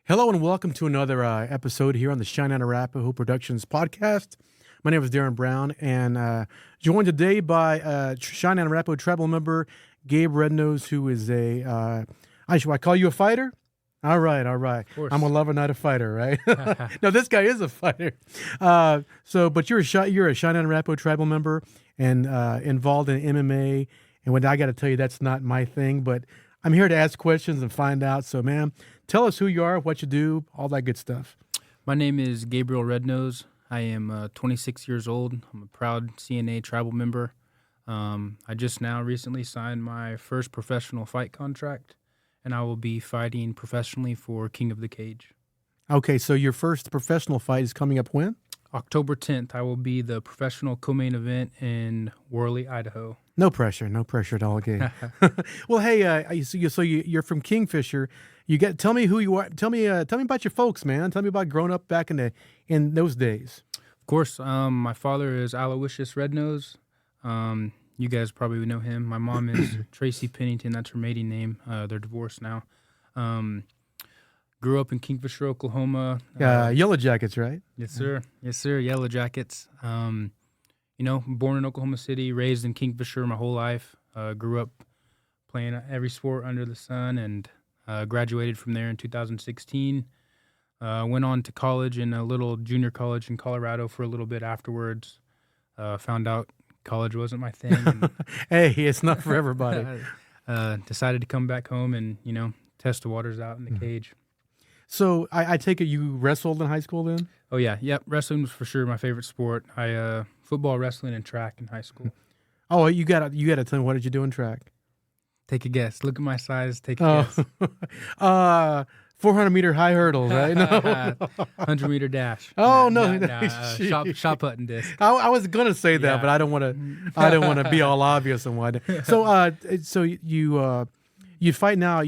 Hello and welcome to another episode here on the Cheyenne and Arapaho Productions podcast. My name is Darren Brown and joined today by Cheyenne and Arapaho tribal member Gabe Rednose, who is should I call you a fighter? All right. Of course. I'm a lover, not a fighter, right? No, this guy is a fighter. But you're a Cheyenne and Arapaho tribal member and involved in MMA. And what I got to tell you, that's not my thing, but I'm here to ask questions and find out. So, man, tell us who you are, what you do, all that good stuff. My name is Gabriel Rednose. I am 26 years old. I'm a proud CNA tribal member. I just now recently signed my first professional fight contract, and I will be fighting professionally for King of the Cage. Okay, so your first professional fight is coming up when? October 10th, I will be the professional co-main event in Worley, Idaho. No pressure at all, Gabe. Well, hey, so you're from Kingfisher. Tell me who you are. Tell me about your folks, man. Tell me about growing up back in those days. Of course, my father is Aloysius Rednose. You guys probably know him. My mom is Tracy Pennington. That's her maiden name. They're divorced now. Grew up in Kingfisher, Oklahoma. Yellow Jackets, right? Yes, sir. Yes, sir. Yellow Jackets. Born in Oklahoma City, raised in Kingfisher my whole life. Grew up playing every sport under the sun and graduated from there in 2016. Went on to college in a little junior college in Colorado for a little bit afterwards. Found out college wasn't my thing. And, hey, it's not for everybody. Decided to come back home and, test the waters out in the cage. So I take it you wrestled in high school then? Oh, yeah. Yep. Wrestling was for sure my favorite sport. I football, wrestling, and track in high school. Oh, you gotta tell me, what did you do in track? Take a guess. Look at my size. Take a guess. 400-meter high hurdles, right? No. 100-meter dash. Oh, no. Shot put and disc. I was gonna say that, but I don't want to be all obvious and whatnot. So you fight now.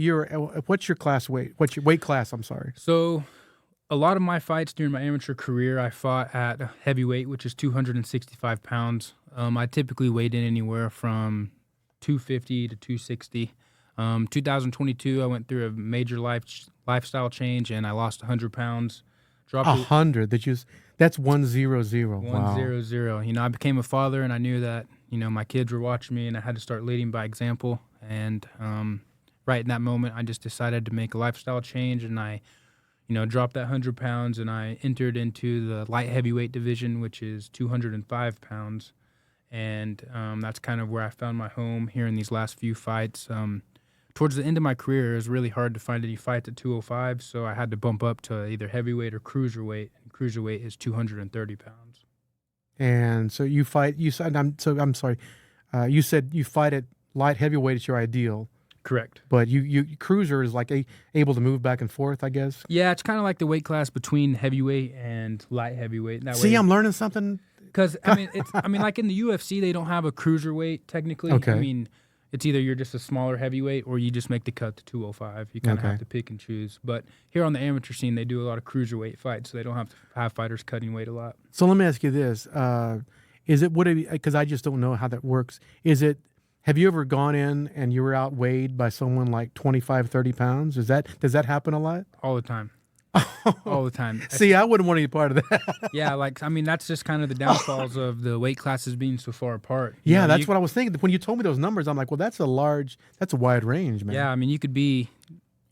What's your class weight? What's your weight class? I'm sorry. So, a lot of my fights during my amateur career, I fought at heavyweight, which is 265 pounds. I typically weighed in anywhere from 250 to 260. 2022, I went through a major lifestyle change, and I lost 100 pounds. Dropped 100? That's 100. Wow. 100. I became a father, and I knew that, my kids were watching me, and I had to start leading by example. And right in that moment, I just decided to make a lifestyle change, and I dropped that 100 pounds, and I entered into the light heavyweight division, which is 205 pounds. And that's kind of where I found my home here in these last few fights. Towards the end of my career, it was really hard to find any fights at 205, so I had to bump up to either heavyweight or cruiserweight. And cruiserweight is 230 pounds. And so you said you fight at light heavyweight is your ideal. Correct. But you cruiser is like able to move back and forth, I guess. Yeah, it's kind of like the weight class between heavyweight and light heavyweight. I'm learning something. Because like in the UFC, they don't have a cruiserweight technically. Okay. It's either you're just a smaller heavyweight or you just make the cut to 205. You kind of have to pick and choose. But here on the amateur scene, they do a lot of cruiserweight fights, so they don't have to have fighters cutting weight a lot. So let me ask you this: because I just don't know how that works. Have you ever gone in and you were outweighed by someone like 25, 30 pounds? Does that happen a lot? All the time. All the time. See, I wouldn't want to be part of that. Yeah, that's just kind of the downfalls of the weight classes being so far apart. That's what I was thinking. When you told me those numbers, I'm like, well, that's a wide range, man. Yeah, you could be,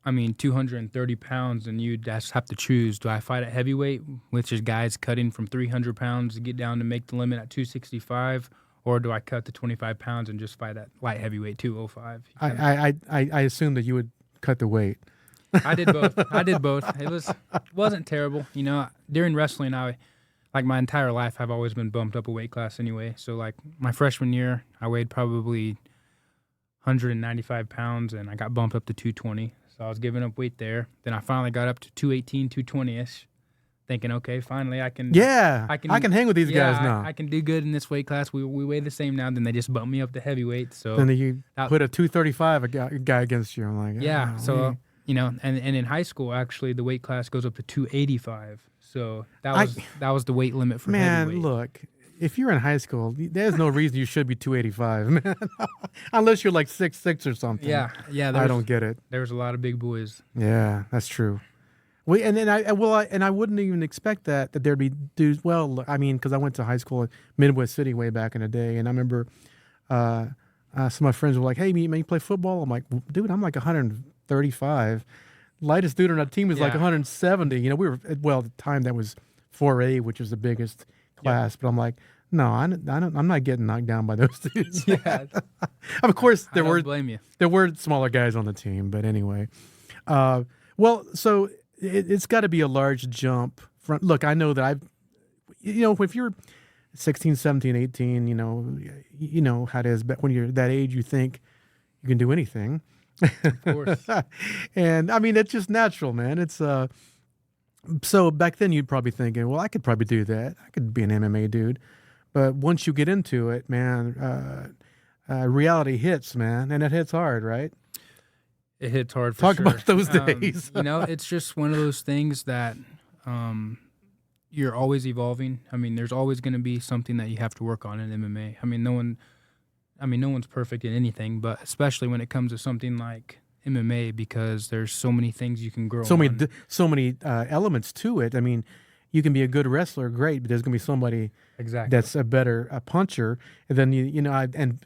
230 pounds, and you'd just have to choose. Do I fight at heavyweight, which is guys cutting from 300 pounds to get down to make the limit at 265, or do I cut to 25 pounds and just fight at light heavyweight 205? I assume that you would cut the weight. I did both. It wasn't terrible. During wrestling, my entire life, I've always been bumped up a weight class anyway. So my freshman year, I weighed probably 195 pounds, and I got bumped up to 220. So I was giving up weight there. Then I finally got up to 218, 220-ish, thinking, okay, finally I can hang with these guys now. I can do good in this weight class. We weigh the same now. Then they just bumped me up to heavyweight. So then you put a 235 guy against you. I'm like, yeah. So. And in high school, actually, the weight class goes up to 285. So that was the weight limit for heavyweight. Man, look, if you're in high school, there's no reason you should be 285, man. Unless you're like 6'6" or something. Yeah. I don't get it. There was a lot of big boys. Yeah, that's true. I wouldn't even expect that there'd be dudes. Well, I mean, because I went to high school in Midwest City way back in the day, and I remember some of my friends were like, "Hey, man, you play football?" I'm like, "Dude, I'm like 135. Lightest dude on our team was like 170. You know, we were at the time that was 4A, which was the biggest class. But I'm like, no, I'm not getting knocked down by those dudes. Yeah. Of course, I don't blame you. There were smaller guys on the team, but anyway. So it's got to be a large jump. Look, I know that if you're 16, 17, 18, you know how it is. But when you're that age, you think you can do anything. Of course. And I mean, it's just natural, man. It's so back then you'd probably thinking, well, I could probably do that. I could be an MMA dude. But once you get into it, man, reality hits, man, and it hits hard, right? It hits hard for Talk sure. about those days. It's just one of those things that you're always evolving. I mean, there's always going to be something that you have to work on in MMA. No one's perfect in anything, but especially when it comes to something like MMA, because there's so many things you can grow. So many elements to it. I mean, you can be a good wrestler, great, but there's going to be somebody that's a better puncher, and then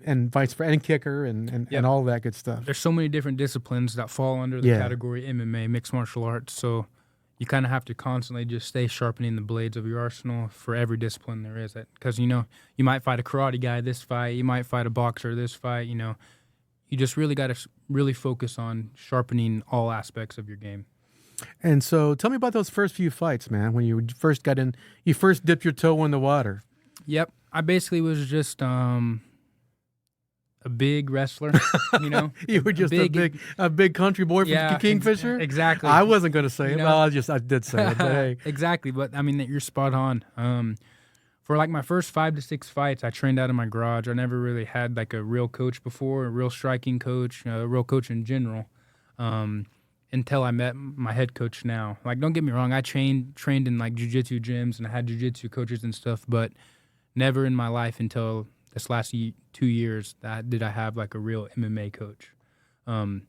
and vice versa, and kicker, and all that good stuff. There's so many different disciplines that fall under the category MMA, mixed martial arts. So you kind of have to constantly just stay sharpening the blades of your arsenal for every discipline there is. Because, you might fight a karate guy this fight, you might fight a boxer this fight, you just really got to really focus on sharpening all aspects of your game. And so tell me about those first few fights, man, when you first got in, you first dipped your toe in the water. Yep. I basically was just a big wrestler, You were just a big country boy from Kingfisher? Exactly. I wasn't going to say it. Well, I did say it, but hey. Exactly, but I mean, you're spot on. For like my first 5 to 6 fights, I trained out of my garage. I never really had like a real coach before, a real striking coach, a real coach in general, until I met my head coach now. Like, don't get me wrong, I trained in like jiu-jitsu gyms and I had jiu-jitsu coaches and stuff, but never in my life until this last 2 years did I have like a real MMA coach. So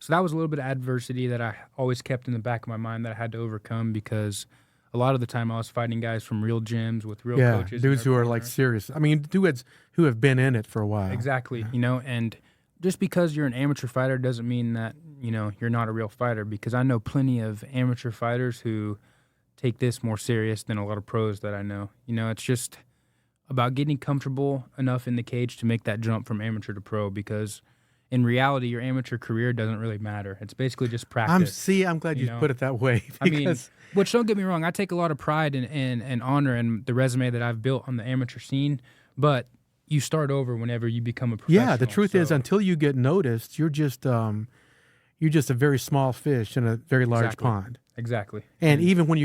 that was a little bit of adversity that I always kept in the back of my mind that I had to overcome, because a lot of the time I was fighting guys from real gyms with real coaches. Dudes who are like serious. I mean, dudes who have been in it for a while. Exactly, and just because you're an amateur fighter doesn't mean that, you're not a real fighter, because I know plenty of amateur fighters who take this more serious than a lot of pros that I know. It's just about getting comfortable enough in the cage to make that jump from amateur to pro, because in reality, your amateur career doesn't really matter. It's basically just practice. I'm glad you put it that way. Which, don't get me wrong, I take a lot of pride and honor in the resume that I've built on the amateur scene, but you start over whenever you become a professional. Yeah, the truth is, until you get noticed, you're just a very small fish in a very large pond. Exactly. And even once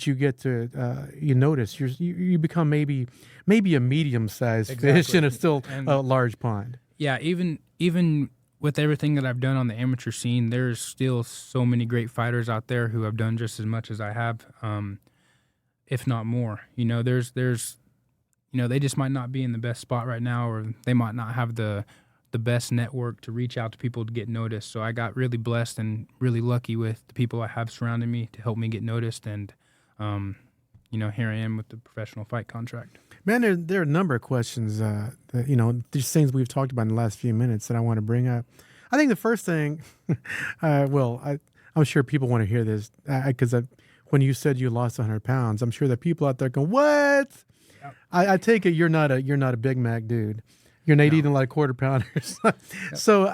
you get to you notice, you become maybe a medium-sized fish in a large pond. Yeah, even with everything that I've done on the amateur scene, there's still so many great fighters out there who have done just as much as I have, if not more. There's they just might not be in the best spot right now, or they might not have the best network to reach out to people to get noticed. So I got really blessed and really lucky with the people I have surrounding me to help me get noticed, and here I am with the professional fight contract. Man, there are a number of questions, these things we've talked about in the last few minutes that I want to bring up. I think the first thing, I'm sure people want to hear this, because when you said you lost 100 pounds, I'm sure that people out there going, what? Yep. I take it you're not a Big Mac dude. You're not eating a lot of quarter pounders. Yep. So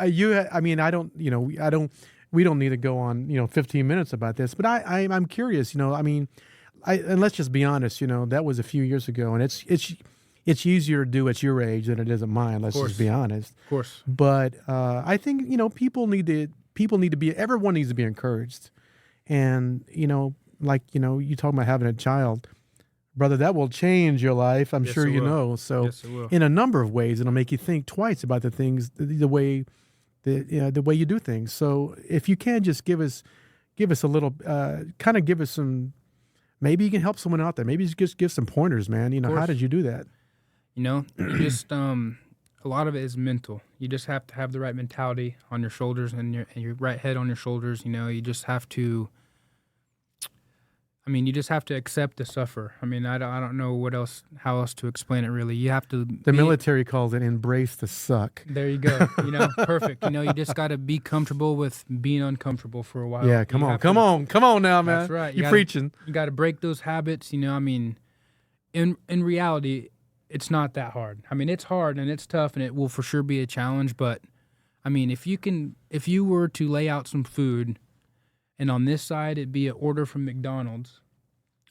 we don't need to go on, 15 minutes about this, but I'm curious, and let's just be honest, that was a few years ago, and it's easier to do at your age than it is at mine. Let's just be honest. Of course. But I think everyone needs to be encouraged, and you talk about having a child, brother. That will change your life. I'm sure you know. So yes, it will. In a number of ways, it'll make you think twice about the things, the way you do things. So if you can just give us a little, give us some. Maybe you can help someone out there. Maybe just give some pointers, man. How did you do that? You just a lot of it is mental. You just have to have the right mentality on your shoulders and your right head on your shoulders. You just have to I mean, you just have to accept the suffer. I mean, I don't know how else to explain it really. You have to. The military calls it embrace the suck. There you go. Perfect. You just got to be comfortable with being uncomfortable for a while. Yeah, come on now, man. That's right. You're preaching. You got to break those habits. I mean, in reality, it's not that hard. I mean, it's hard and it's tough, and it will for sure be a challenge. But I mean, if you were to lay out some food, and on this side it'd be an order from McDonald's,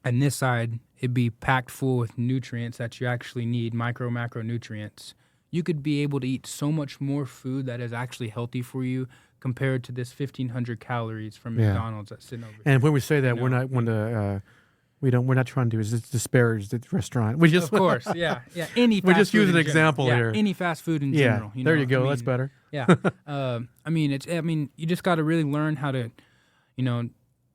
and this side it'd be packed full with nutrients that you actually need, macronutrients. You could be able to eat so much more food that is actually healthy for you compared to this 1,500 calories from McDonald's that's sitting over here. And when we say that, we're not trying to disparage the restaurant. We just of course, yeah. Any fast we're just food using in an example general. here. Any fast food in general. There you go. That's better. Yeah. I mean, you just got to really learn how to,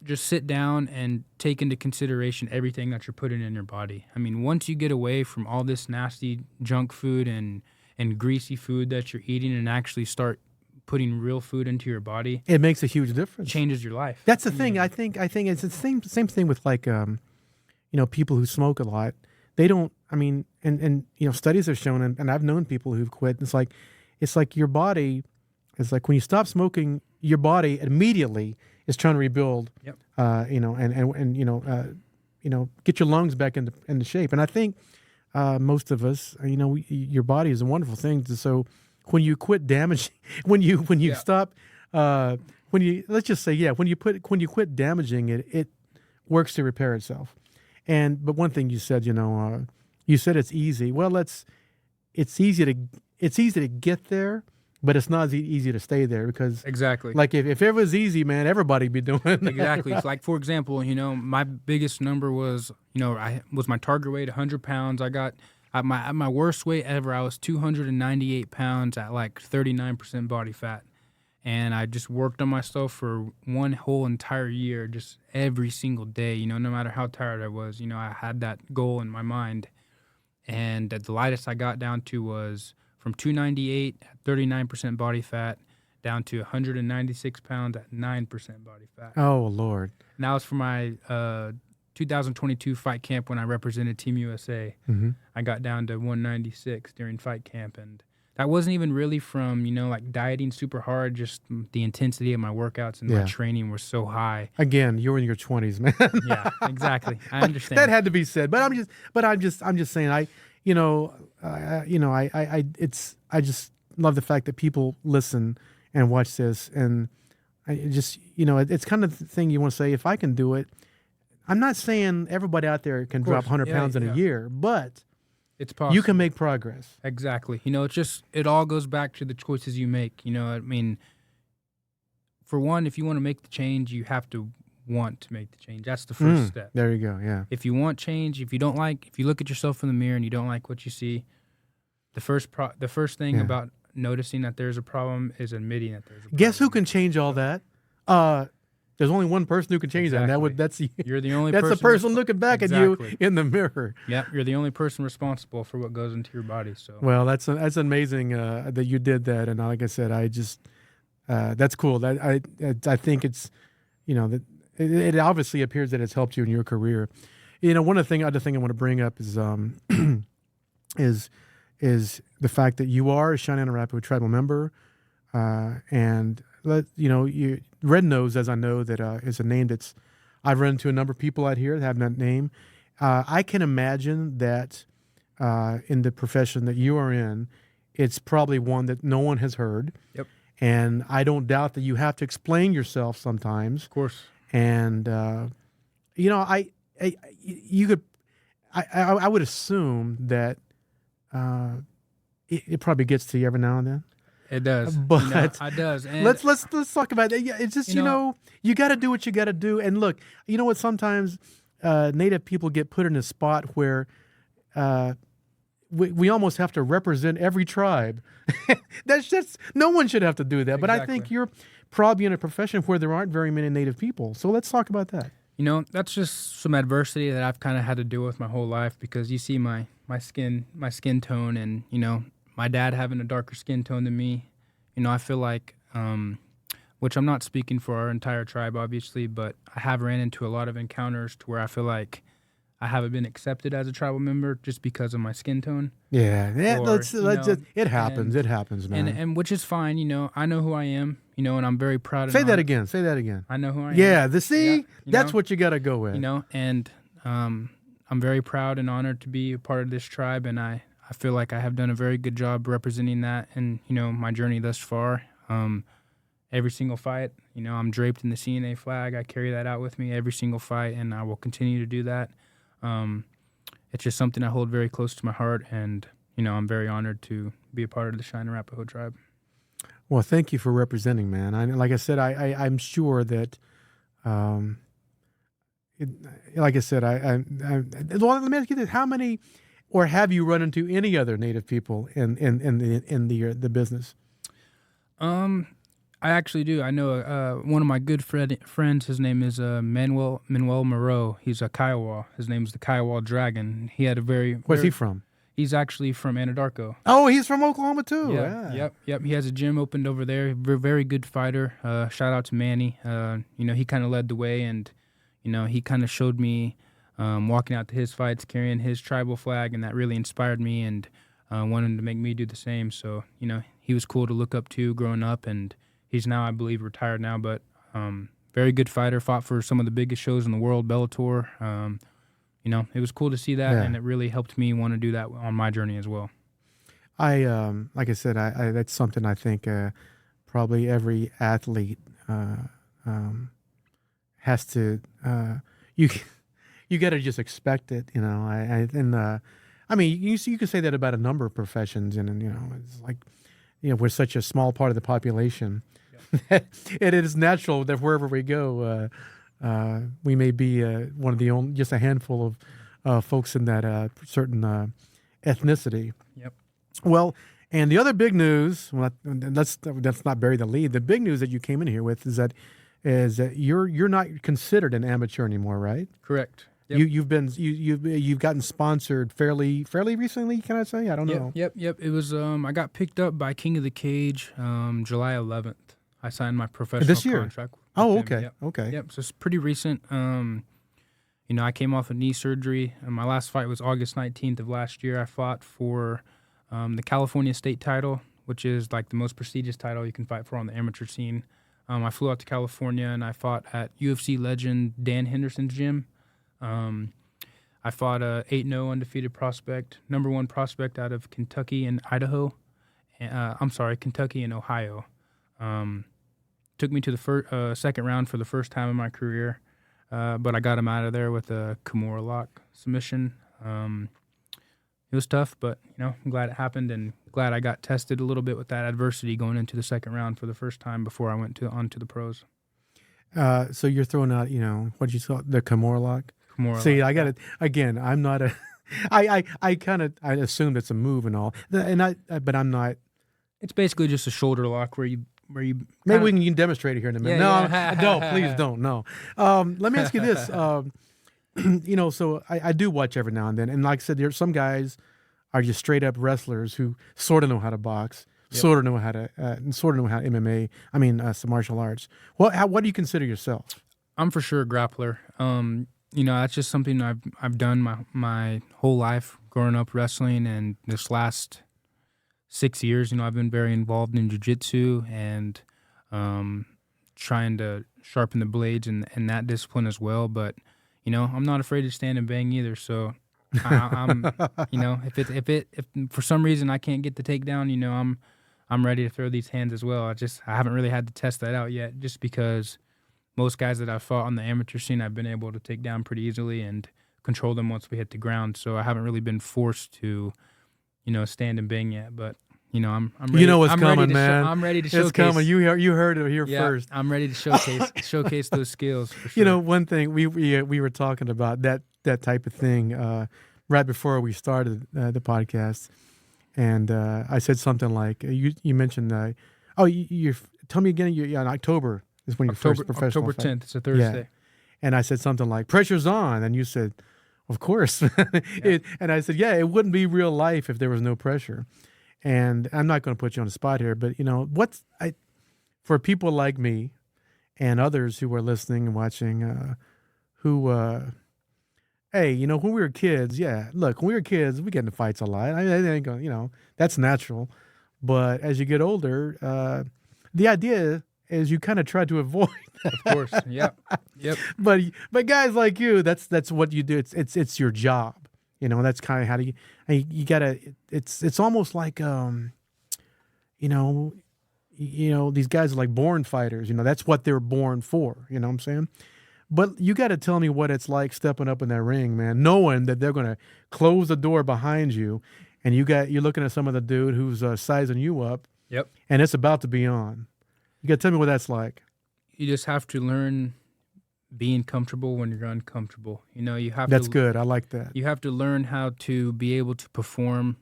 just sit down and take into consideration everything that you're putting in your body. I mean, once you get away from all this nasty junk food and greasy food that you're eating and actually start putting real food into your body, it makes a huge difference. Changes your life. That's the thing. I think it's the same thing with like people who smoke a lot. They don't. I mean, and studies have shown, and I've known people who've quit. It's like your body. It's like when you stop smoking, your body immediately is trying to rebuild. Yep. Get your lungs back into shape. And I think most of us, your body is a wonderful thing. So when you quit damaging, when you stop, when you quit damaging it, it works to repair itself. But one thing you said, you said it's easy. Well, it's easy to get there. But it's not as easy to stay there because exactly. Like if it was easy, man, everybody'd be doing it. Exactly. It's like, for example, my biggest number was, my target weight 100 pounds. I got at my worst weight ever. I was 298 pounds at like 39% body fat, and I just worked on myself for one whole entire year, just every single day. No matter how tired I was, I had that goal in my mind, and the lightest I got down to was from 298 at 39% body fat down to 196 pounds at 9% body fat. Oh, Lord. And that was for my 2022 fight camp when I represented Team USA. Mm-hmm. I got down to 196 during fight camp. And that wasn't even really from, like dieting super hard, just the intensity of my workouts and my training was so high. Again, you're in your 20s, man. Yeah, exactly. I understand. That had to be said. But I'm just saying, I just love the fact that people listen and watch this, and I just, it's kind of the thing you want to say. If I can do it, I'm not saying everybody out there can drop 100 pounds in a year, but it's possible. You can make progress. Exactly. It all goes back to the choices you make. I mean, for one, if you want to make the change, you have to want to make the change. That's the first step. There you go. Yeah. If you want change, if you look at yourself in the mirror and you don't like what you see, the first thing about noticing that there's a problem is admitting that there's a problem. Guess who can change all that? There's only one person who can change that. And that's you're the only. That's the person looking back at you in the mirror. Yeah, you're the only person responsible for what goes into your body. So well, that's amazing that you did that. And like I said, I just that's cool. That I think it's that. It obviously appears that it's helped you in your career. Other thing I want to bring up is the fact that you are a Cheyenne and Arapaho tribal member, and Rednose, as I know, that is a name that's I've run into a number of people out here that have that name. I can imagine that in the profession that you are in, it's probably one that no one has heard. Yep. And I don't doubt that you have to explain yourself sometimes. Of course. And I would assume that it probably gets to you every now and then. It does, but it does. And let's talk about it. Yeah, it's just you got to do what you got to do. And look, you know what? Sometimes Native people get put in a spot where we almost have to represent every tribe. That's just no one should have to do that. Exactly. But I think you're probably in a profession where there aren't very many Native people. So let's talk about that. That's just some adversity that I've kind of had to deal with my whole life because you see my skin tone and, my dad having a darker skin tone than me. I feel like which I'm not speaking for our entire tribe, obviously, but I have ran into a lot of encounters to where I feel like I haven't been accepted as a tribal member just because of my skin tone. Yeah, Or, let's you know, just, it happens. and- It happens, man. And which is fine, you know. I know who I am, you know, and I'm very proud of Say that again. Say that again. I know who I am. Yeah, see, you that's know? what you got to go with. You know, and I'm very proud and honored to be a part of this tribe, and I feel like I have done a very good job representing that and, you know, my journey thus far. Every single fight, you know, I'm draped in the CNA flag. I carry that out with me every single fight, and I will continue to do that. It's just something I hold very close to my heart, and, you know, I'm very honored to be a part of the Cheyenne and Arapaho tribe. Well, thank you for representing, man. Like I said, I'm sure that, like I said, well, let me ask you this: how many, or have you run into any other Native people in the business? I actually do. I know one of my good friends. His name is Manuel Moreau. He's a Kiowa. His name's the Kiowa Dragon. He had a Where's he from? He's actually from Anadarko. Oh, he's from Oklahoma too. Yeah. Yep. He has a gym opened over there. Very good fighter. Shout out to Manny. You know, he kind of led the way, and you know, he kind of showed me walking out to his fights, carrying his tribal flag, and that really inspired me and wanted to make me do the same. So, you know, he was cool to look up to growing up, and he's now, I believe, retired now, but very good fighter. Fought for some of the biggest shows in the world, Bellator. You know, it was cool to see that, and it really helped me want to do that on my journey as well. Like I said, that's something I think probably every athlete has to. You got to just expect it, you know. I mean, you can say that about a number of professions, and you know, it's like, you know, we're such a small part of the population. Yep. It is natural that wherever we go, we may be one of the only, just a handful of folks in that certain ethnicity. Yep. Well, and the other big news, well, let's not bury the lead. The big news that you came in here with is that you're not considered an amateur anymore, right? Correct. Yep. You've gotten sponsored fairly recently, can I say? I don't know. Yep. It was I got picked up by King of the Cage July 11th. I signed my professional this year? contract. Oh, okay. Yep. Okay. Yep. So it's pretty recent. You know, I came off of knee surgery, and my last fight was August 19th of last year. I fought for the California state title, which is like the most prestigious title you can fight for on the amateur scene. I flew out to California, and I fought at UFC legend Dan Henderson's gym. I fought a 8-0 undefeated prospect, number one prospect out of Kentucky and Idaho. Kentucky and Ohio. Took me to the second round for the first time in my career, but I got him out of there with a Kimura lock submission. It was tough, but you know, I'm glad it happened, and glad I got tested a little bit with that adversity going into the second round for the first time before I went onto the pros. So you're throwing out, you know, what did you call it? The Kimura lock? See, I got it again. I'm not a. I assumed it's a move and all, but I'm not. It's basically just a shoulder lock where you. Maybe we can demonstrate it here in a minute. No, please don't. No. Let me ask you this. You know, so I do watch every now and then, and like I said, there's some guys are just straight up wrestlers who sort of know how to box, sort of know how MMA. I mean, some martial arts. What do you consider yourself? I'm for sure a grappler. You know, that's just something I've done my whole life, growing up wrestling, and this last 6 years, you know, I've been very involved in jiu-jitsu and trying to sharpen the blades and that discipline as well. But, you know, I'm not afraid to stand and bang either. So, I'm, you know, if for some reason I can't get the takedown, you know, I'm ready to throw these hands as well. I haven't really had to test that out yet, just because most guys that I've fought on the amateur scene, I've been able to take down pretty easily and control them once we hit the ground. So I haven't really been forced to, you know, stand and bang yet. But, you know, I'm ready. You know what's coming, man. I'm ready to showcase. It's coming. You heard it here first. I'm ready to showcase those skills. For sure. You know, one thing we were talking about that type of thing right before we started the podcast, and I said something like you mentioned. You tell me again. In October is when your first professional October fight. 10th. It's a Thursday. Yeah. And I said something like "pressure's on," and you said, "Of course." And I said, "Yeah, it wouldn't be real life if there was no pressure." And I'm not going to put you on the spot here, but you know, for people like me and others who are listening and watching, hey, you know, when we were kids, look, when we were kids, we get into fights a lot. I mean, ain't gonna, you know, that's natural. But as you get older, the idea is you kind of try to avoid that. Of course. Yep. But guys like you, that's what you do. It's your job. You know, that's kind of how do you gotta. It's almost like you know, these guys are like born fighters. You know, that's what they're born for. You know what I'm saying? But you got to tell me what it's like stepping up in that ring, man, knowing that they're gonna close the door behind you, and you're looking at some of the dude who's sizing you up. Yep. And it's about to be on. You got to tell me what that's like. You just have to learn being comfortable when you're uncomfortable. You know, you have That's to. good. I like that. You have to learn how to be able to perform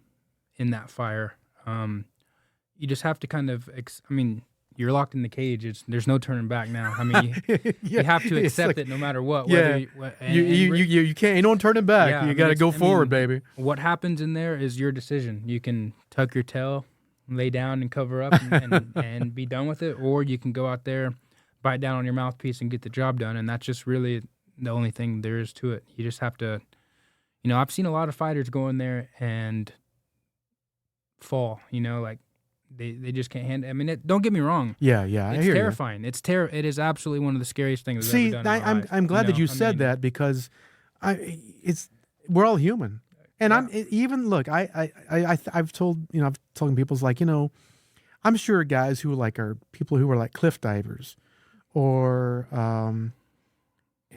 in that fire. You just have to kind of. I mean, you're locked in the cage. There's no turning back now. I mean, you have to accept it no matter what. Yeah. You can't. You don't turn it back. Yeah, you got to go forward, baby. What happens in there is your decision. You can tuck your tail, lay down and cover up and be done with it, or you can go out there, bite down on your mouthpiece and get the job done. And that's just really the only thing there is to it. You just have to, you know, I've seen a lot of fighters go in there and fall, you know, like they just can't handle it. I mean, don't get me wrong. Yeah, I hear It's terrifying. You. It is absolutely one of the scariest things I've ever done. I'm glad that you said that, because we're all human. And I've told people, like, you know, I'm sure guys who are people who are like cliff divers or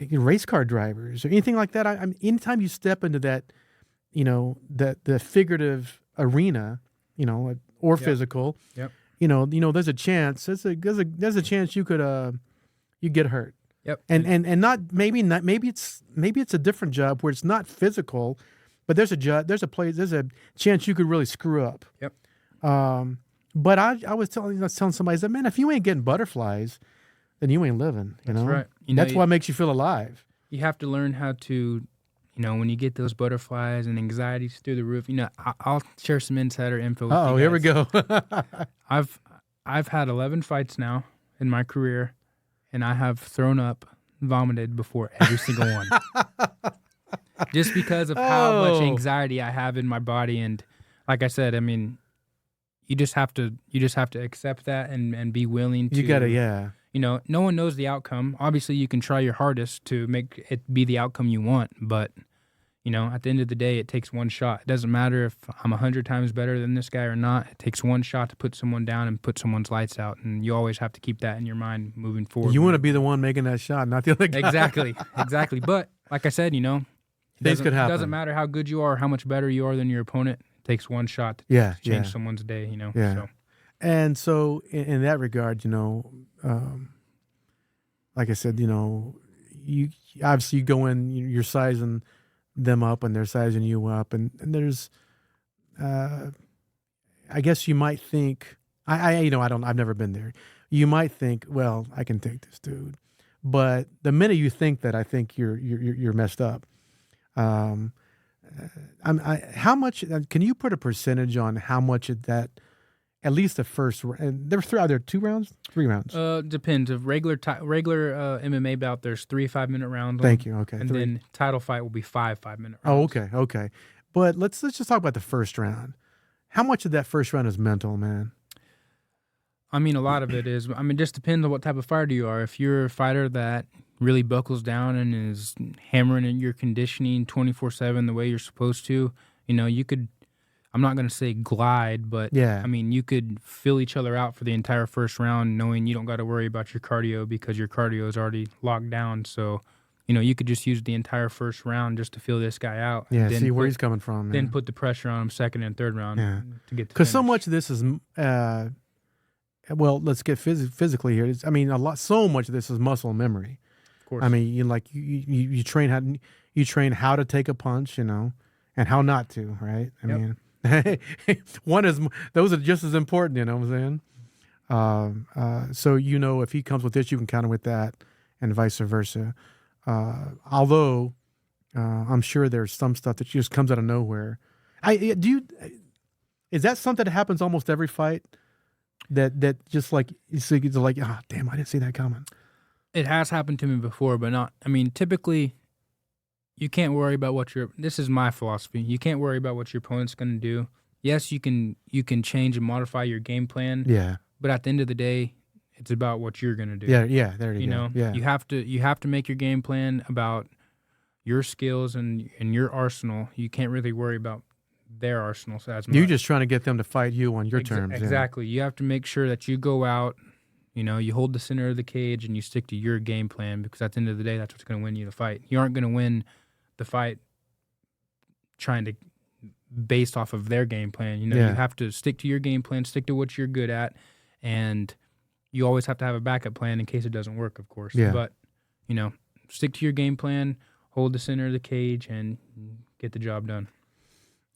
race car drivers or anything like that. Anytime you step into that, you know, the figurative arena, you know, or physical, you know, there's a chance. There's a chance you could you get hurt. Yep. And not maybe it's a different job where it's not physical. But there's a chance you could really screw up. Yep. But I was telling somebody, I said, man, if you ain't getting butterflies, then you ain't living. You know? Right. That's what makes you feel alive. You have to learn how to, you know, when you get those butterflies and anxieties through the roof. You know, I'll share some insider info with you guys. Here we go. I've had 11 fights now in my career, and I have thrown up, vomited before every single one. Just because of how much anxiety I have in my body. And like I said, I mean, you just have to accept that and be willing to. You gotta, yeah. You know, no one knows the outcome. Obviously, you can try your hardest to make it be the outcome you want, but you know, at the end of the day, it takes one shot. It doesn't matter if I'm 100 times better than this guy or not. It takes one shot to put someone down and put someone's lights out, and you always have to keep that in your mind moving forward. You want to be the one making that shot, not the other guy. Exactly. But like I said, you know, things could happen. It doesn't matter how good you are, or how much better you are than your opponent. It takes one shot to change someone's day, you know. Yeah. So. And so in that regard, you know, like I said, you know, you obviously you go in, you're sizing them up and they're sizing you up, and there's I guess you might think I've never been there. You might think, well, I can take this dude. But the minute you think that, I think you're messed up. How much can you put a percentage on how much of that, at least the first? And are there 2 rounds, 3 rounds? Depends. Of regular MMA bout, there's 3 5-minute rounds. Thank you. Okay, and 3. Then title fight will be 5 5-minute Oh, rounds. okay. But let's just talk about the first round. How much of that first round is mental, man? I mean, a lot of it is. I mean, it just depends on what type of fighter you are. If you're a fighter that really buckles down and is hammering in your conditioning 24/7 the way you're supposed to, you know, you could. I'm not going to say glide, but I mean, you could fill each other out for the entire first round, knowing you don't got to worry about your cardio because your cardio is already locked down. So, you know, you could just use the entire first round just to feel this guy out. Yeah, and see where he's coming from. Then put the pressure on him second and third round to get the because so much of this is, well, let's get physically here. So much of this is muscle memory. Of course. I mean, you train how to take a punch, you know, and how not to, right? I mean, those are just as important, you know what I'm saying? So, you know, if he comes with this, you can counter with that, and vice versa. Although I'm sure there's some stuff that just comes out of nowhere. Is that something that happens almost every fight? that just like it's like, oh damn, I didn't see that coming. It has happened to me before, but not. I mean, typically, you can't worry about what your. This is my philosophy. You can't worry about what your opponent's going to do. Yes, you can change and modify your game plan. Yeah. But at the end of the day, it's about what you're going to do. Yeah. There you go. know, Yeah. you have to make your game plan about your skills and your arsenal. You can't really worry about their arsenals as much. You're just trying to get them to fight you on your terms. Exactly. Yeah. You have to make sure that you go out. You hold the center of the cage and you stick to your game plan, because at the end of the day, that's what's going to win you the fight. You aren't going to win the fight trying to based off of their game plan. You have to stick to your game plan, stick to what you're good at, and you always have to have a backup plan in case it doesn't work, of course. Yeah. But, stick to your game plan, hold the center of the cage, and get the job done.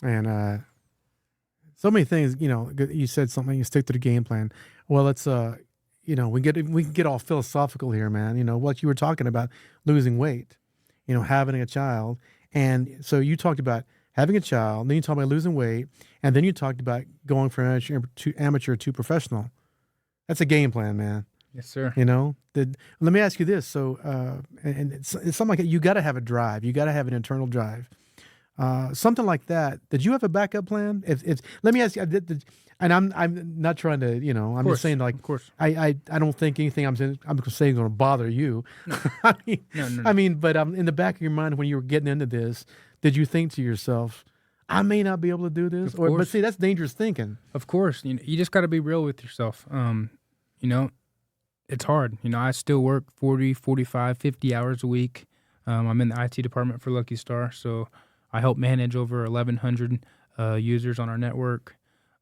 And so many things, you said something, you stick to the game plan. Well, it's we can get all philosophical here, man. What you were talking about, losing weight, having a child. And so you talked about having a child, then you talked about losing weight, and then you talked about going from amateur to professional. That's a game plan, man. Yes, sir. Let me ask you this. So, and it's something like that. You got to have a drive. You got to have an internal drive. Something like that. Did you have a backup plan? If let me ask you, and I'm not trying to, I'm just saying, like, of course. I don't think anything I'm saying is going to bother you. No. No. I mean, but in the back of your mind when you were getting into this, did you think to yourself, I may not be able to do this? But see, that's dangerous thinking. Of course. You just got to be real with yourself. It's hard. I still work 40, 45, 50 hours a week. I'm in the IT department for Lucky Star, so I help manage over 1,100 users on our network.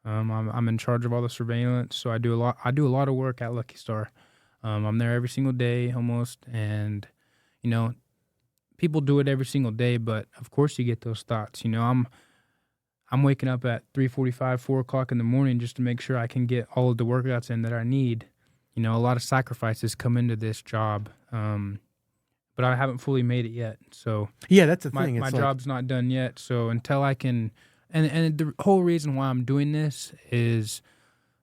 I'm in charge of all the surveillance, so I do a lot of work at Lucky Star. I'm there every single day almost, and people do it every single day, but of course you get those thoughts. I'm waking up at 3:45, 4 o'clock in the morning just to make sure I can get all of the workouts in that I need. A lot of sacrifices come into this job, but I haven't fully made it yet. So yeah, that's the thing. My job's not done yet. So until I can, and the whole reason why I'm doing this is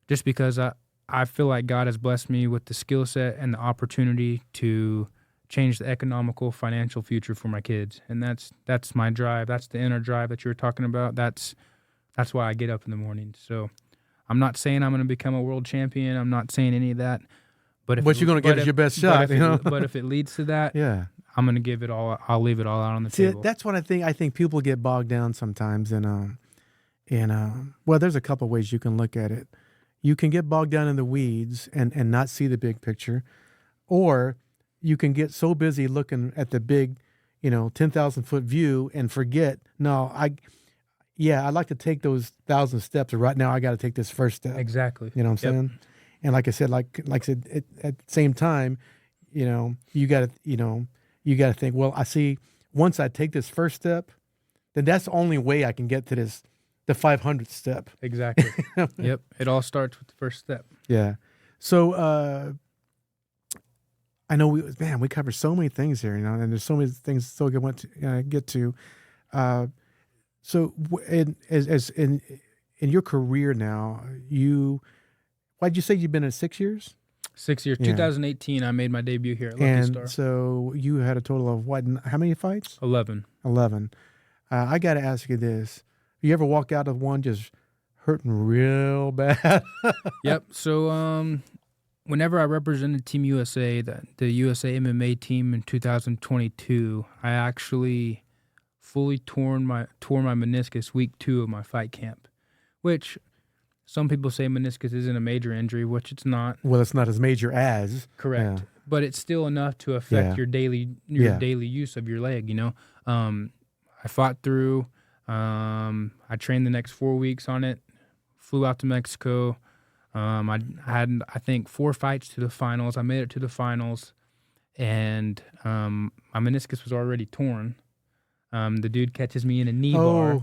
just because I feel like God has blessed me with the skill set and the opportunity to change the economical, financial future for my kids, and that's my drive. That's the inner drive that you were talking about. That's why I get up in the morning. So I'm not saying I'm going to become a world champion. I'm not saying any of that. But if what you're going to give is your best shot, But if it leads to that, yeah, I'm going to give it all. I'll leave it all out on the table. That's what I think. I think people get bogged down sometimes in well, there's a couple ways you can look at it. You can get bogged down in the weeds and not see the big picture, or you can get so busy looking at the big, 10,000-foot view and forget, I'd like to take those 1,000 steps, or right now I got to take this first step. Exactly. You know what I'm saying? And like I said, at the same time, you got to think, well, I see once I take this first step, then that's the only way I can get to the 500th step. Exactly. Yep. It all starts with the first step. Yeah. So, I know we covered so many things here, and there's so many things still want to get to. So, in your career now, why'd you say you've been in 6 years? 6 years. Yeah. 2018, I made my debut here at Lucky Star. And so you had a total of how many fights? 11. 11. I got to ask you this: you ever walk out of one just hurting real bad? Yep. So, whenever I represented Team USA, the USA MMA team in 2022, I actually fully tore my meniscus week 2 of my fight camp, which some people say meniscus isn't a major injury, which it's not. Well, it's not as major as. Correct. Yeah. But it's still enough to affect your daily use of your leg, I fought through. I trained the next 4 weeks on it, flew out to Mexico. I had, I think, 4 fights to the finals. I made it to the finals, and my meniscus was already torn. The dude catches me in a knee bar.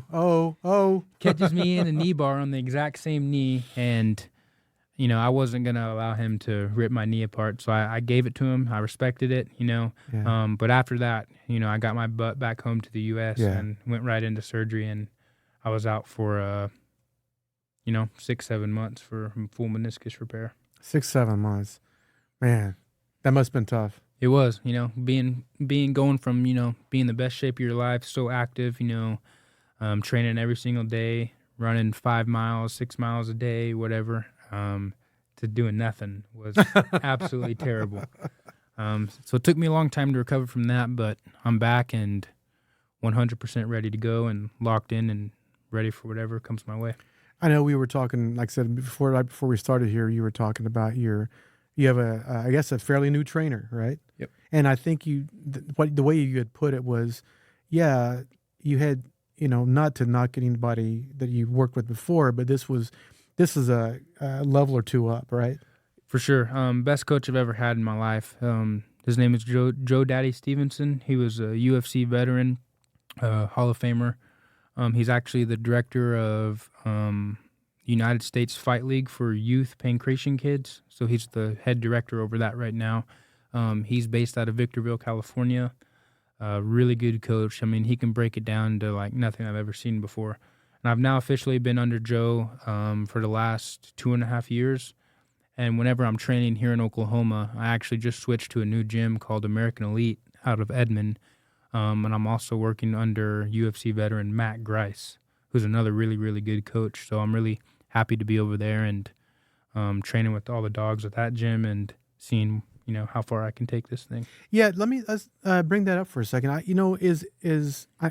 Catches me in a knee bar on the exact same knee, and, I wasn't going to allow him to rip my knee apart, so I gave it to him. I respected it, Yeah. But after that, I got my butt back home to the U.S. Yeah. and went right into surgery, and I was out for 6-7 months for full meniscus repair. 6-7 months, man, that must have been tough. It was, being going from being the best shape of your life, so active, training every single day, running 5 miles, 6 miles a day, whatever, to doing nothing was absolutely terrible. So it took me a long time to recover from that, but I'm back and 100% ready to go and locked in and ready for whatever comes my way. I know we were talking, like I said, before we started here, you were talking about you have I guess a fairly new trainer, right? Yep. And I think the way you had put it was, yeah, you had, not to knock anybody that you worked with before, but this is a level or two up, right? For sure. Best coach I've ever had in my life. His name is Joe Daddy Stevenson. He was a UFC veteran, Hall of Famer. He's actually the director of United States Fight League for youth pancreation kids. So he's the head director over that right now. He's based out of Victorville, California. Really good coach. I mean, he can break it down to like nothing I've ever seen before. And I've now officially been under Joe for the last 2.5 years. And whenever I'm training here in Oklahoma, I actually just switched to a new gym called American Elite out of Edmond. And I'm also working under UFC veteran Matt Grice, who's another really, really good coach. So I'm really happy to be over there and training with all the dogs at that gym and seeing, how far I can take this thing. Yeah, let's bring that up for a second.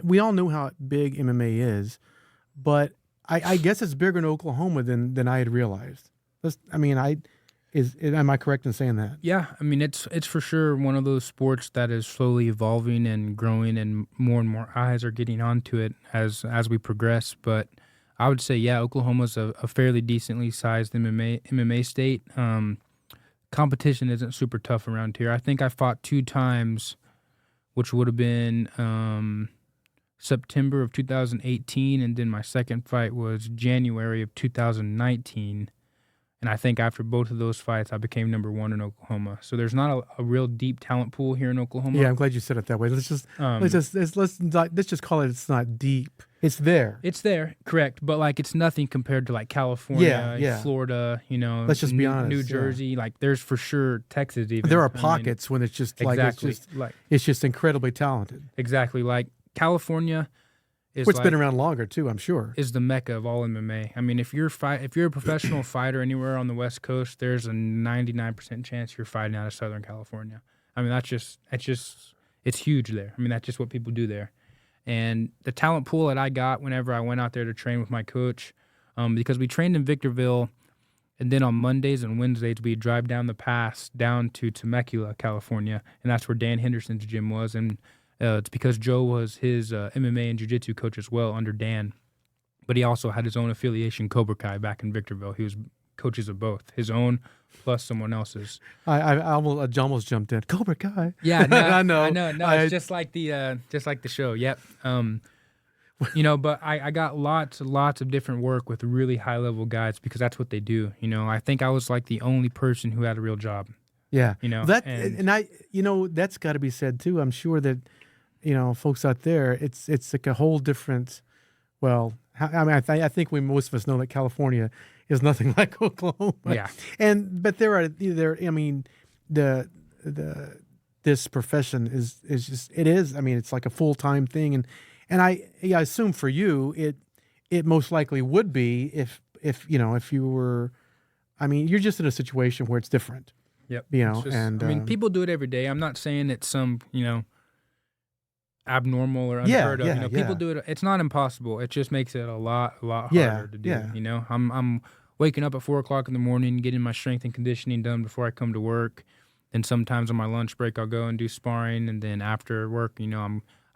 We all know how big MMA is, but I guess it's bigger in Oklahoma than I had realized. Am I correct in saying that? Yeah, I mean it's for sure one of those sports that is slowly evolving and growing, and more eyes are getting onto it as we progress. But I would say, yeah, Oklahoma's a fairly decently sized MMA state. Competition isn't super tough around here. I think I fought 2 times, which would have been September of 2018, and then my second fight was January of 2019. And I think after both of those fights, I became number 1 in Oklahoma. So there's not a real deep talent pool here in Oklahoma. Yeah, I'm glad you said it that way. Let's just call it. It's not deep. It's there. It's there, correct. But like, it's nothing compared to like California, Florida. Let's just be honest. New Jersey. Yeah. Like, there's for sure Texas even. There are pockets when it's just exactly, it's just incredibly talented. Exactly, like California. Which been around longer too, I'm sure. Is the mecca of all MMA. I mean, if you're a professional fighter anywhere on the West Coast, there's a 99% chance you're fighting out of Southern California. I mean, it's huge there. I mean, that's just what people do there. And the talent pool that I got whenever I went out there to train with my coach, because we trained in Victorville, and then on Mondays and Wednesdays we'd drive down the pass down to Temecula, California, and that's where Dan Henderson's gym was. And it's because Joe was his MMA and jiu-jitsu coach as well under Dan. But he also had his own affiliation, Cobra Kai, back in Victorville. He was coaches of both, his own plus someone else's. I almost jumped in. Cobra Kai. Yeah, no, I know. No, it's just like the show. Yep. But I got lots of different work with really high-level guys because that's what they do. I think I was like the only person who had a real job. Yeah. That's got to be said too. I'm sure that, folks out there, it's like a whole different, I think most of us know that California is nothing like Oklahoma. Yeah. But this profession is just, it is, it's like a full-time thing. And I assume for you, it most likely would be if you were, you're just in a situation where it's different. Yep. People do it every day. I'm not saying it's some, abnormal or unheard of. People do it. It's not impossible. It just makes it a lot harder to do. Yeah. I'm waking up at 4:00 in the morning, getting my strength and conditioning done before I come to work. Then sometimes on my lunch break, I'll go and do sparring. And then after work,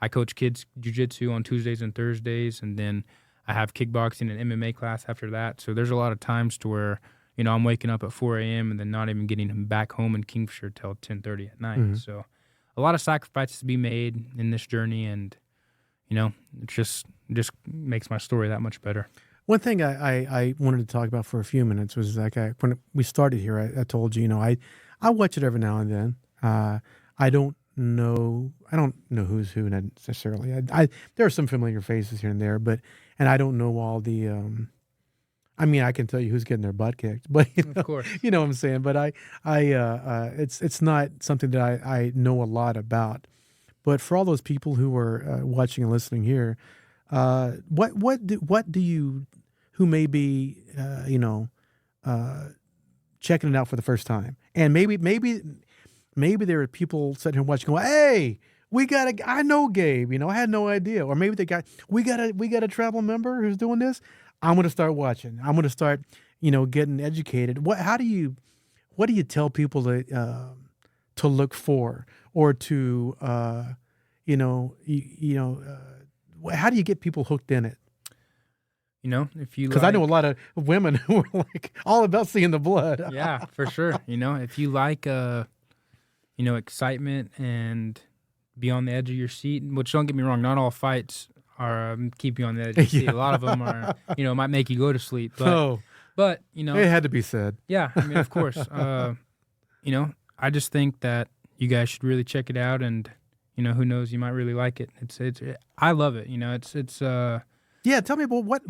I coach kids jiu-jitsu on Tuesdays and Thursdays. And then I have kickboxing and MMA class after that. So there's a lot of times to where, I'm waking up at 4 a.m. and then not even getting him back home in Kingfisher till 10:30 at night. Mm-hmm. So a lot of sacrifices to be made in this journey, and it just makes my story that much better. One thing I wanted to talk about for a few minutes was like when we started here, I told you, I watch it every now and then. I don't know who's who necessarily. There are some familiar faces here and there, and I don't know all the. I mean, I can tell you who's getting their butt kicked, but Of course. you know what I'm saying. But it's not something that I know a lot about. But for all those people who are watching and listening here, what do you, who may be checking it out for the first time, and maybe there are people sitting here watching, going, "Hey, I know Gabe. I had no idea." Or maybe we got a travel member who's doing this. I'm going to start watching. I'm going to start, getting educated. What do you tell people to look for, or to, how do you get people hooked in it? If you, because I know a lot of women who are like all about seeing the blood. Yeah, for sure. If you like, excitement and be on the edge of your seat, which, don't get me wrong, not all fights are keep you on the edge of your seat. Yeah. A lot of them are, might make you go to sleep. But it had to be said. Yeah, of course. I just think that you guys should really check it out, and who knows, you might really like it. I love it. Yeah, tell me about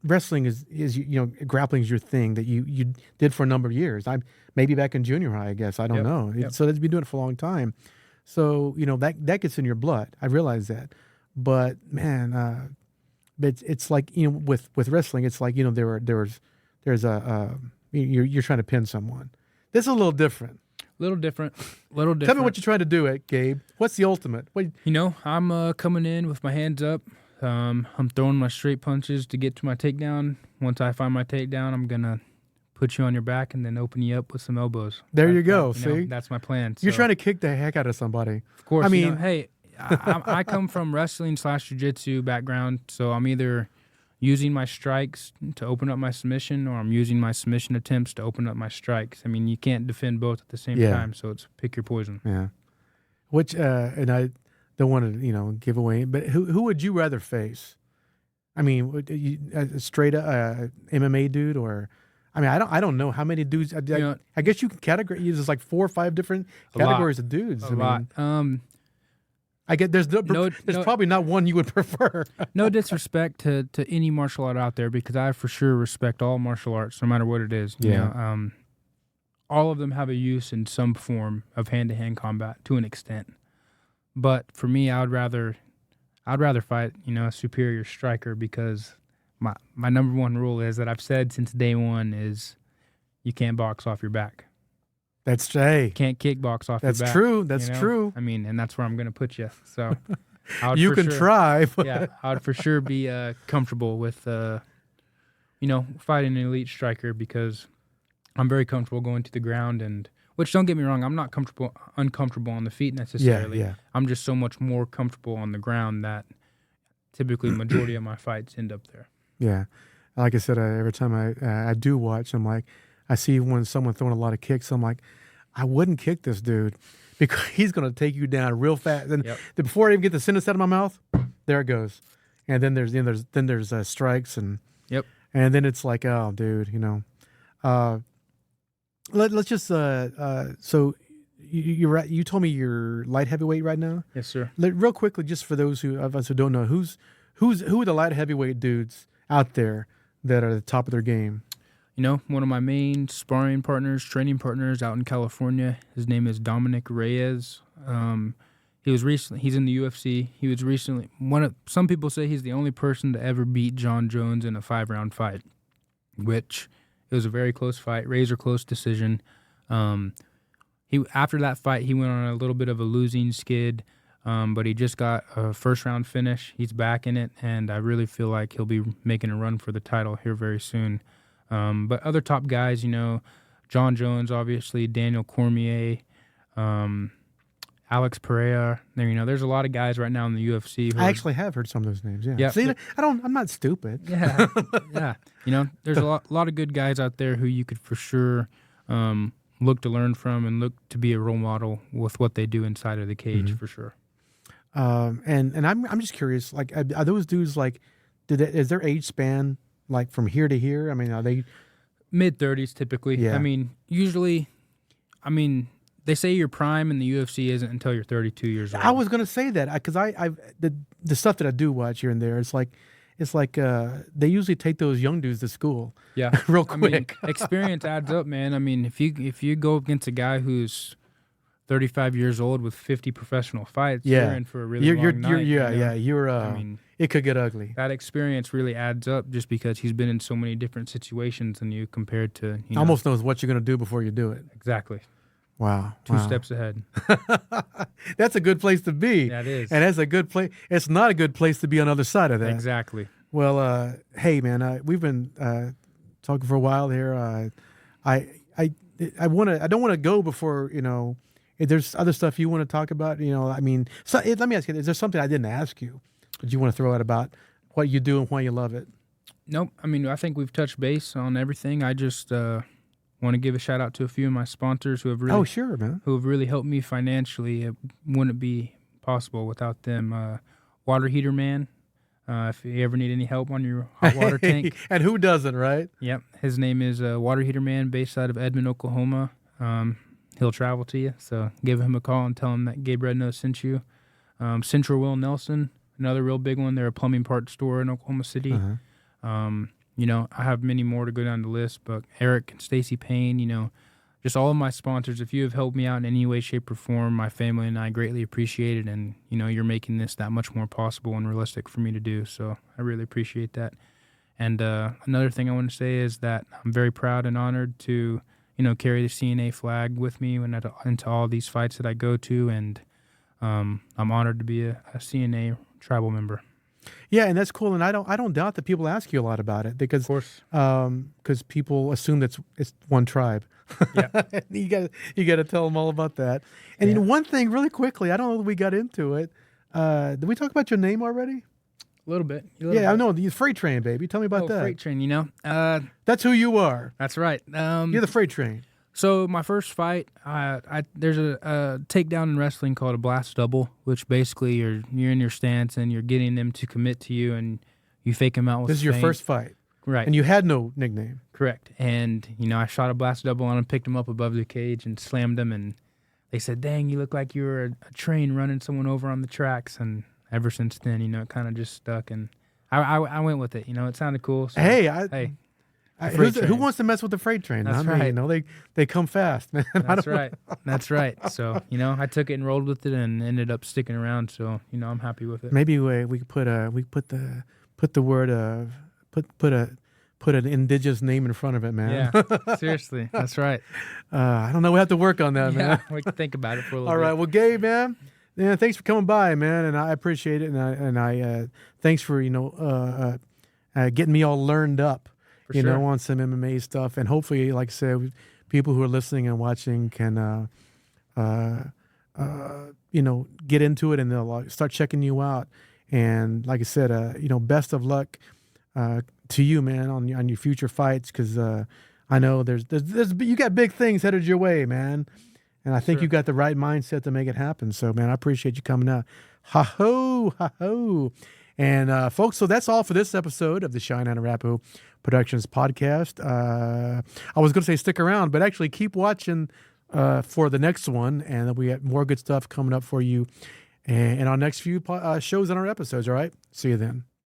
wrestling is grappling is your thing that you did for a number of years. Maybe back in junior high, I guess. I don't know. Yep. So that's been doing it for a long time. So that gets in your blood. I realize that, but man, it's like with wrestling, it's like there's you're trying to pin someone. This is a little different. Little different. Tell me what you're trying to do, Gabe. What's the ultimate? I'm coming in with my hands up. I'm throwing my straight punches to get to my takedown. Once I find my takedown, I'm gonna put you on your back and then open you up with some elbows. There you go. See, that's my plan. You're trying to kick the heck out of somebody. Of course. I mean, hey, I come from wrestling / jiu-jitsu background, so I'm either using my strikes to open up my submission, or I'm using my submission attempts to open up my strikes. I mean, you can't defend both at the same time, so it's pick your poison. Yeah. Which, and I don't want to, give away, but who would you rather face? I mean, a straight MMA dude, or, I mean, I don't know how many dudes. I guess you can categorize. There's like 4 or 5 different categories of dudes. A lot. I get there's probably not one you would prefer. No disrespect to any martial art out there, because I for sure respect all martial arts, no matter what it is. All of them have a use in some form of hand-to-hand combat to an extent. But for me, I'd rather fight a superior striker, because my number one rule is that I've said since day one is you can't box off your back. That's Jay. Can't kickbox off your back. That's true. That's true. I mean, and that's where I'm going to put you. So you can try. But yeah, I would for sure be comfortable with, fighting an elite striker, because I'm very comfortable going to the ground. And which, don't get me wrong, I'm not uncomfortable on the feet necessarily. Yeah. I'm just so much more comfortable on the ground that typically the majority of my fights end up there. Yeah, like I said, every time I do watch, I'm like, I see when someone throwing a lot of kicks, I'm like, I wouldn't kick this dude, because he's going to take you down real fast. And before I even get the sentence out of my mouth, there it goes. And then there's strikes, and and then it's like, oh, dude, let's just so you told me you're light heavyweight right now. Yes, sir. Real quickly, just for those of us who don't know, who are the light heavyweight dudes out there that are at the top of their game? One of my main sparring partners, training partners out in California, his name is Dominic Reyes. He's in the UFC. He was recently some people say he's the only person to ever beat John Jones in a 5-round fight, which it was a very close fight, razor close decision. After that fight, he went on a little bit of a losing skid, but he just got a first-round finish. He's back in it, and I really feel like he'll be making a run for the title here very soon. But other top guys, John Jones, obviously, Daniel Cormier, Alex Pereira. There's a lot of guys right now in the UFC. I actually have heard some of those names. Yeah. See, I'm not stupid. Yeah. Yeah. There's a lot of good guys out there who you could for sure look to learn from and look to be a role model with what they do inside of the cage, for sure. And I'm just curious, like, are those dudes like, is their age span like from here to here? I mean, are they mid-30s typically? Yeah. I mean, usually, they say your prime in the UFC isn't until you're 32 years old. I was going to say that because the stuff that I do watch here and there, it's like, it's like they usually take those young dudes to school. Yeah, real I mean, quick. experience adds up, man. I mean, if you go against a guy who's 35 years old with 50 professional fights, Yeah. you're in for a really long night. You're. I mean, it could get ugly. that experience really adds up just because he's been in so many different situations than you compared to Almost knows what you're gonna do before you do it. exactly Wow. two steps ahead. That's a good place to be. That is. And that's a good place. It's not a good place to be on the other side of that. Exactly. Well, hey man, we've been talking for a while here. I don't want to go before if there's other stuff you want to talk about. I mean, let me ask you: is there something I didn't ask you that you want to throw out about what you do and why you love it? Nope. I mean, I think we've touched base on everything. I just want to give a shout out to a few of my sponsors who have really, sure, man, who have really helped me financially. It wouldn't be possible without them. Water Heater Man. If you ever need any help on your hot water tank. And who doesn't, right? Yep. His name is Water Heater Man, based out of Edmond, Oklahoma. He'll travel to you, so give him a call and tell him that Gabe Rednose sent you. Central Will Nelson, another real big one. They're a plumbing parts store in Oklahoma City. I have many more to go down the list, but Eric and Stacy Payne, just all of my sponsors, if you have helped me out in any way, shape, or form, my family and I greatly appreciate it. And, you're making this that much more possible and realistic for me to do. So I really appreciate that. And another thing I want to say is that I'm very proud and honored to, carry the CNA flag with me into all these fights that I go to. And I'm honored to be a CNA tribal member. Yeah, and that's cool. And I don't doubt that people ask you a lot about it because, Of course, because people assume that it's one tribe. Yeah. you got to tell them all about that. And one thing, really quickly, I don't know that we got into it. Did we talk about your name already? a little bit. I know the freight train, baby. Tell me about that. Freight train. That's who you are. That's right. You're the freight train. So my first fight, there's a takedown in wrestling called a blast double, which basically you're in your stance and you're getting them to commit to you, and you fake them out with. This is your first fight, right? And you had no nickname, correct? And I shot a blast double on him, picked him up above the cage, and slammed him. And they said, "Dang, you look like you were a train running someone over on the tracks." And ever since then, it kind of just stuck, and I went with it. It sounded cool. So, hey. Who wants to mess with the freight train? That's right. They come fast, man. That's right. That's right. So I took it and rolled with it and ended up sticking around. So I'm happy with it. Maybe we could put an indigenous name in front of it, man. Yeah, seriously, that's right. I don't know. We have to work on that, man. We can think about it for a little All bit. right. Well, Gabe, man. Yeah, thanks for coming by, man, and I appreciate it, and I thanks for getting me all learned up. Sure. On some MMA stuff. And hopefully, like I said, people who are listening and watching can, get into it and they'll start checking you out. And like I said, best of luck to you, man, on your future fights, because I know there's you got big things headed your way, man. And I think you got the right mindset to make it happen. So, man, I appreciate you coming out. Ha-ho, ha-ho. And, folks, so that's all for this episode of the Cheyenne and Arapaho Productions podcast. I was going to say stick around, but actually keep watching for the next one, and we got more good stuff coming up for you in our next few shows and our episodes, all right? See you then.